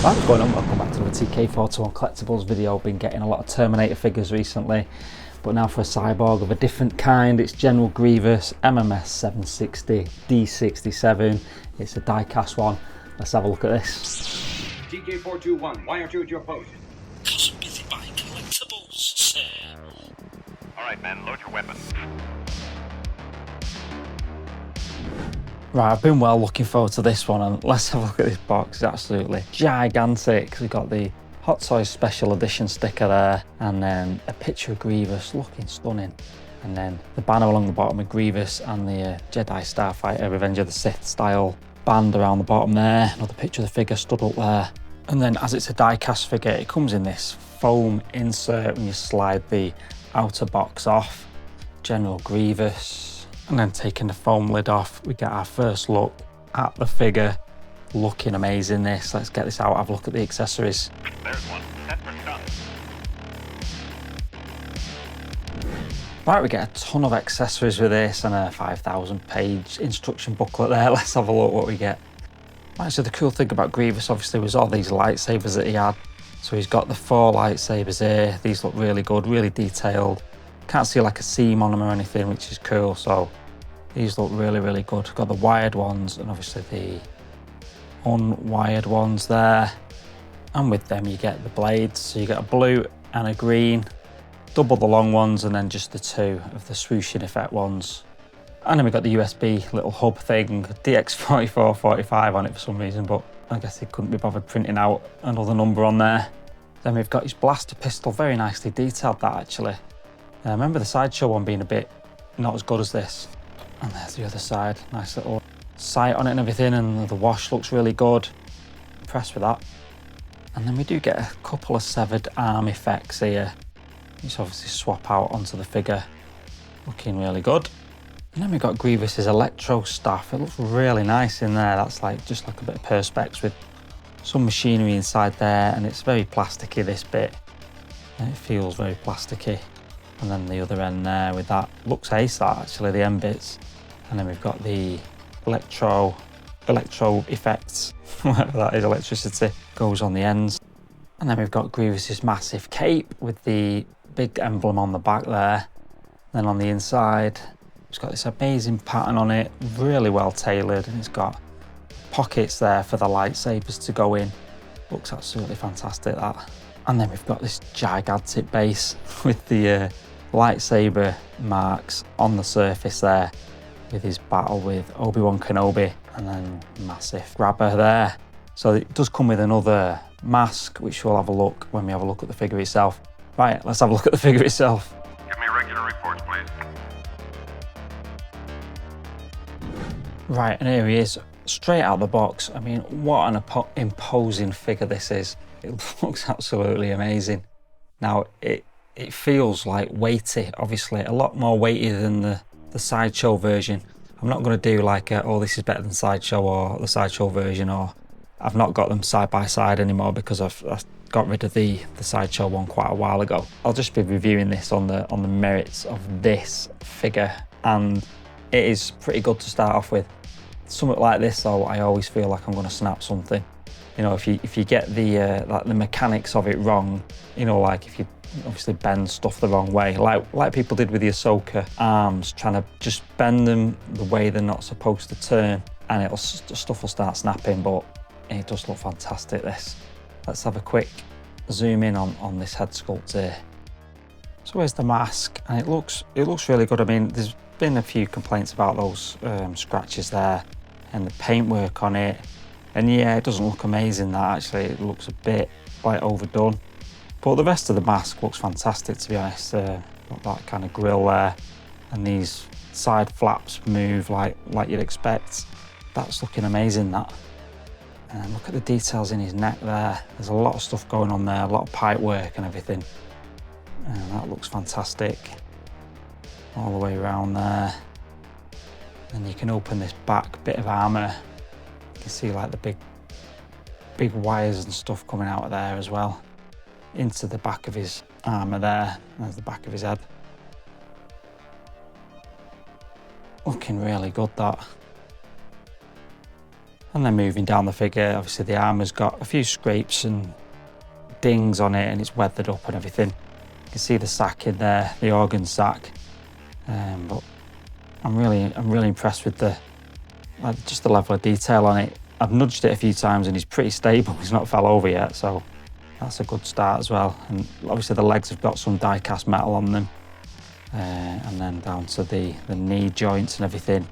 What's going on? Welcome back to the TK421 Collectibles video. Been getting a lot of Terminator figures recently, but now for a cyborg of a different kind. It's General Grievous MMS760D67. It's a die-cast one. Let's have a look at this. TK421, why aren't you at your post? Because I'm busy buying collectibles, sir. Alright, man, load your weapon. Right, I've been well looking forward to this one, and let's have a look at this box. It's absolutely gigantic. We've got the Hot Toys Special Edition sticker there, and then a picture of Grievous looking stunning. And then the banner along the bottom of Grievous and the Jedi Starfighter Revenge of the Sith style band around the bottom there. Another picture of the figure stood up there. And then as it's a die-cast figure, it comes in this foam insert when you slide the outer box off. General Grievous. And then taking the foam lid off, we get our first look at the figure. Looking amazing, this. Let's get this out, have a look at the accessories. There's one, set for stuff. Right, we get a ton of accessories with this and a 5,000 page instruction booklet there. Let's have a look what we get. Right, so the cool thing about Grievous obviously was all these lightsabers that he had. So he's got the 4 lightsabers here. These look really good, really detailed. Can't see like a seam on them or anything, which is cool. So these look really, really good. Got the wired ones and obviously the unwired ones there. And with them you get the blades. So you get a blue and a green, double the long ones, and then just the 2 of the swooshing effect ones. And then we've got the USB little hub thing, DX4445 on it for some reason, but I guess they couldn't be bothered printing out another number on there. Then we've got his blaster pistol, very nicely detailed that actually. I remember the Sideshow one being a bit not as good as this. And there's the other side, nice little sight on it and everything, and the wash looks really good. Impressed with that. And then we do get a couple of severed arm effects here, which obviously swap out onto the figure. Looking really good. And then we've got Grievous's electro staff. It looks really nice in there. That's like just like a bit of perspex with some machinery inside there, and it's very plasticky, this bit. And it feels very plasticky. And then the other end there with that, looks ace that actually, the end bits. And then we've got the electro effects, whatever that is, electricity, goes on the ends. And then we've got Grievous's massive cape with the big emblem on the back there. Then on the inside, it's got this amazing pattern on it, really well tailored, and it's got pockets there for the lightsabers to go in. Looks absolutely fantastic, that. And then we've got this gigantic base with the lightsaber marks on the surface there, with his battle with Obi-Wan Kenobi, and then massive grabber there. So it does come with another mask, which we'll have a look when we have a look at the figure itself. Right, let's have a look at the figure itself. Give me regular reports, please. Right, and here he is, straight out of the box. I mean, what an imposing figure this is. It looks absolutely amazing. Now, it feels like weighty, obviously, a lot more weighty than the Sideshow version. I'm not going to do like, oh, this is better than Sideshow or the Sideshow version, or I've not got them side by side anymore because I've got rid of the Sideshow one quite a while ago. I'll just be reviewing this on the merits of this figure, and it is pretty good to start off with. Something like this though, I always feel like I'm going to snap something. You know, if you get the like the mechanics of it wrong, you know, like if you obviously bend stuff the wrong way, like people did with the Ahsoka arms, trying to just bend them the way they're not supposed to turn, and stuff will start snapping. But it does look fantastic, this. Let's have a quick zoom in on this head sculpt here. So here's the mask, and it looks really good. I mean, there's been a few complaints about those scratches there and the paintwork on it. And yeah, it doesn't look amazing, that actually. It looks a bit like overdone. But the rest of the mask looks fantastic, to be honest. Got that kind of grill there, and these side flaps move like you'd expect. That's looking amazing, that. And look at the details in his neck there. There's a lot of stuff going on there, a lot of pipe work and everything. And that looks fantastic. All the way around there. And you can open this back bit of armour. You can see like the big wires and stuff coming out of there as well. Into the back of his armour there. There's the back of his head. Looking really good, that. And then moving down the figure, obviously the armour's got a few scrapes and dings on it, and it's weathered up and everything. You can see the sack in there, the organ sack. But I'm really impressed with just the level of detail on it. I've nudged it a few times and he's pretty stable. He's not fell over yet, so that's a good start as well. And obviously the legs have got some die-cast metal on them. And then down to the knee joints and everything,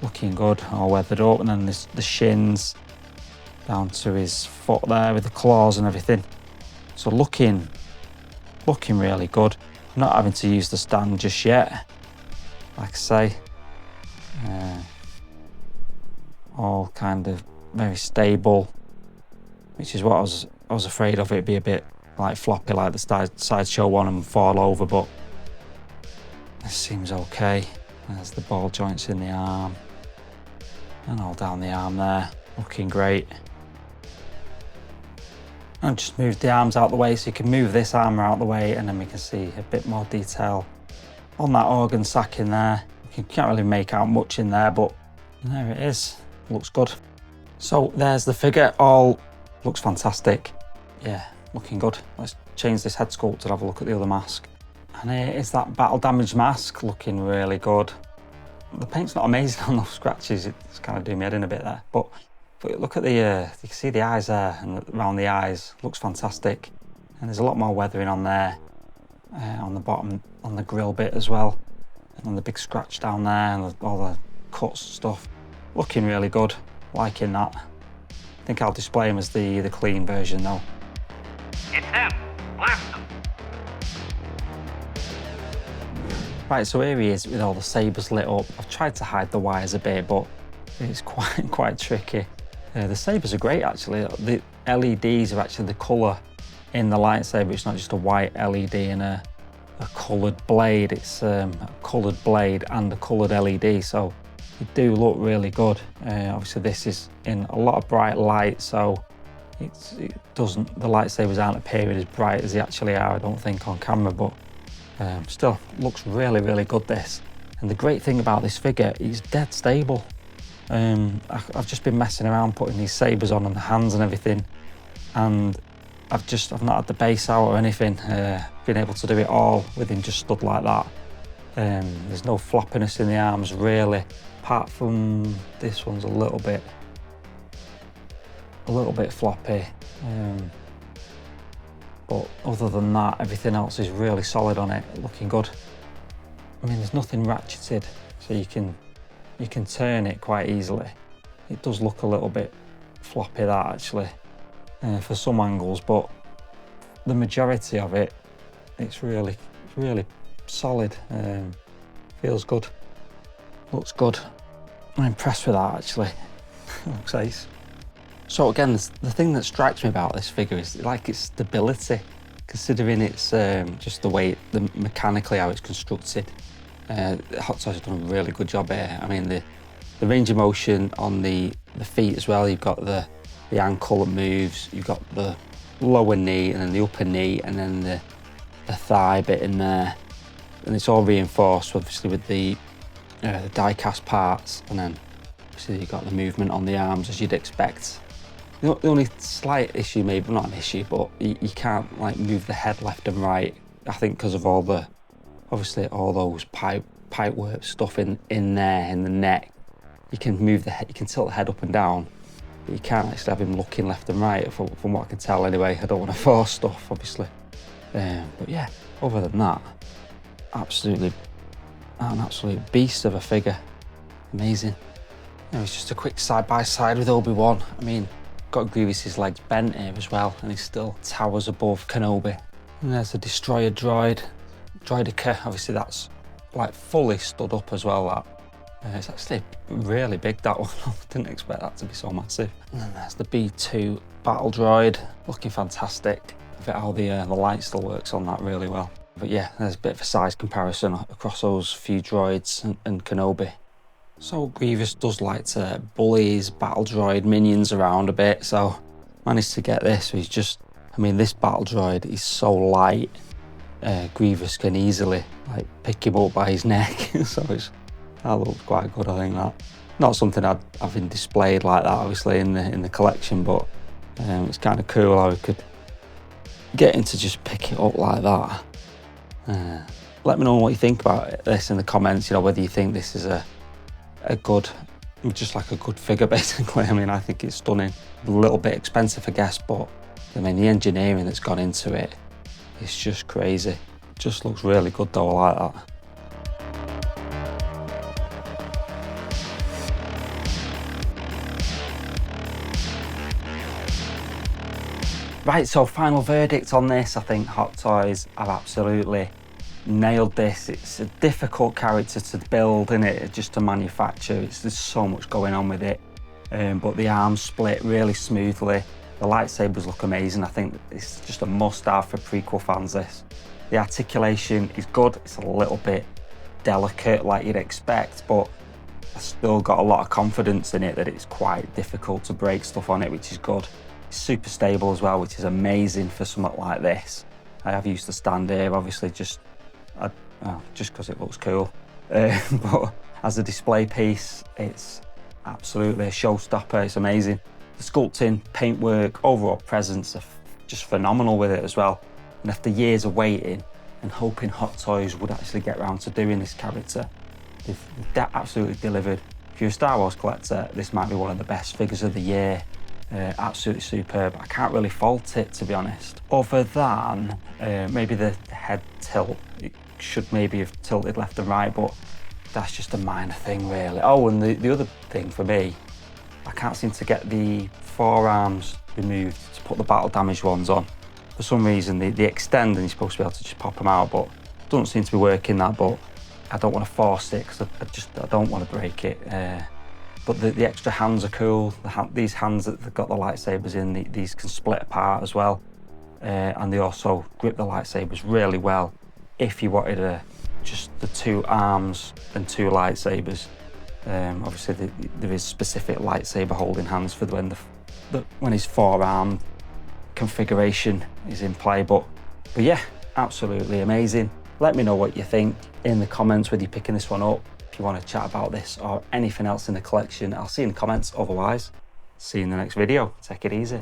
looking good, all weathered up. And then there's the shins down to his foot there with the claws and everything. So looking really good. I'm not having to use the stand just yet, like I say. All kind of very stable, which is what I was afraid of. It'd be a bit like floppy like the sideshow one and fall over, but this seems okay. There's the ball joints in the arm and all down the arm there, looking great. I've just moved the arms out the way so you can move this arm out the way, and then we can see a bit more detail on that organ sack in there. You can't really make out much in there, but there it is. Looks good. So there's the figure, all looks fantastic. Yeah, looking good. Let's change this head sculpt and have a look at the other mask. And here is that battle damage mask, looking really good. The paint's not amazing on those scratches, it's kind of doing me head in a bit there. But look at you can see the eyes there, and around the eyes, looks fantastic. And there's a lot more weathering on there, on the bottom, on the grill bit as well. And then the big scratch down there, and all the cuts and stuff. Looking really good, liking that. I think I'll display him as the clean version though. It's them. Blast them. Right, so here he is with all the sabers lit up. I've tried to hide the wires a bit, but it's quite tricky. The sabers are great actually. The LEDs are actually the colour in the lightsaber. It's not just a white LED and a coloured blade. It's a coloured blade and a coloured LED, so they do look really good. Obviously this is in a lot of bright light, so the lightsabers aren't appearing as bright as they actually are, I don't think, on camera, but still looks really good, this. And the great thing about this figure, he's dead stable. I've just been messing around putting these sabers on the hands and everything, and I've not had the base out or anything. Been able to do it all with him just stood like that. There's no floppiness in the arms really, apart from this one's a little bit floppy. But other than that, everything else is really solid on it, looking good. I mean, there's nothing ratcheted, so you can turn it quite easily. It does look a little bit floppy, that actually, for some angles, but the majority of it, it's really solid. Feels good, looks good. I'm impressed with that actually. Looks ace. So again, the thing that strikes me about this figure is like its stability, considering it's just the way, mechanically how it's constructed. Hot Toys have done a really good job here. I mean, the range of motion on the feet as well. You've got the ankle that moves, you've got the lower knee and then the upper knee, and then the thigh bit in there. And it's all reinforced, obviously, with the die-cast parts, and then obviously you've got the movement on the arms as you'd expect. The only slight issue, maybe not an issue, but you can't like move the head left and right. I think because of obviously all those pipe work stuff in there in the neck. You can move the head, you can tilt the head up and down, but you can't actually have him looking left and right. From what I can tell, anyway. I don't want to force stuff, obviously. But yeah, other than that, an absolute beast of a figure. Amazing. It's just a quick side-by-side with Obi-Wan. I mean, got Grievous's legs bent here as well, and he still towers above Kenobi. And there's the destroyer droidica. Obviously that's like fully stood up as well, that. It's actually really big, that one. I didn't expect that to be so massive. And then there's the B2 battle droid, looking fantastic. I think how the light still works on that really well. But yeah, there's a bit of a size comparison across those few droids and Kenobi. So Grievous does like to bully his battle droid minions around a bit, so managed to get this. So he's just, I mean, this battle droid is so light, Grievous can easily like pick him up by his neck. So that looks quite good, I think, that. Not something I'd have in displayed like that, obviously, in the collection, but it's kind of cool how we could get him to just pick it up like that. Let me know what you think about this in the comments, you know, whether you think this is a good, just like a good figure, basically. I mean, I think it's stunning. A little bit expensive, I guess, but I mean, the engineering that's gone into it, it's just crazy. Just looks really good though, I like that. Right, so final verdict on this. I think Hot Toys have absolutely nailed this. It's a difficult character to build, isn't it? Just to manufacture. There's so much going on with it. But the arms split really smoothly. The lightsabers look amazing. I think it's just a must-have for prequel fans, this. The articulation is good. It's a little bit delicate, like you'd expect, but I've still got a lot of confidence in it that it's quite difficult to break stuff on it, which is good. It's super stable as well, which is amazing for something like this. I have used the stand here, obviously, just because it looks cool. But as a display piece, it's absolutely a showstopper. It's amazing. The sculpting, paintwork, overall presence are just phenomenal with it as well. And after years of waiting and hoping Hot Toys would actually get around to doing this character, they've absolutely delivered. If you're a Star Wars collector, this might be one of the best figures of the year. Absolutely superb. I can't really fault it, to be honest. Other than maybe the head tilt. It should maybe have tilted left and right, but that's just a minor thing, really. Oh, and the other thing for me, I can't seem to get the forearms removed to put the battle damaged ones on. For some reason, they extend and you're supposed to be able to just pop them out, but it doesn't seem to be working that, but I don't want to force it because I don't want to break it. But the extra hands are cool. These hands that they've got the lightsabers in, these can split apart as well. And they also grip the lightsabers really well if you wanted just the two arms and two lightsabers. Obviously, there is specific lightsaber holding hands for when his forearm configuration is in play. But yeah, absolutely amazing. Let me know what you think in the comments, whether you're picking this one up. If you want to chat about this or anything else in the collection, I'll see you in the comments. Otherwise, see you in the next video. Take it easy.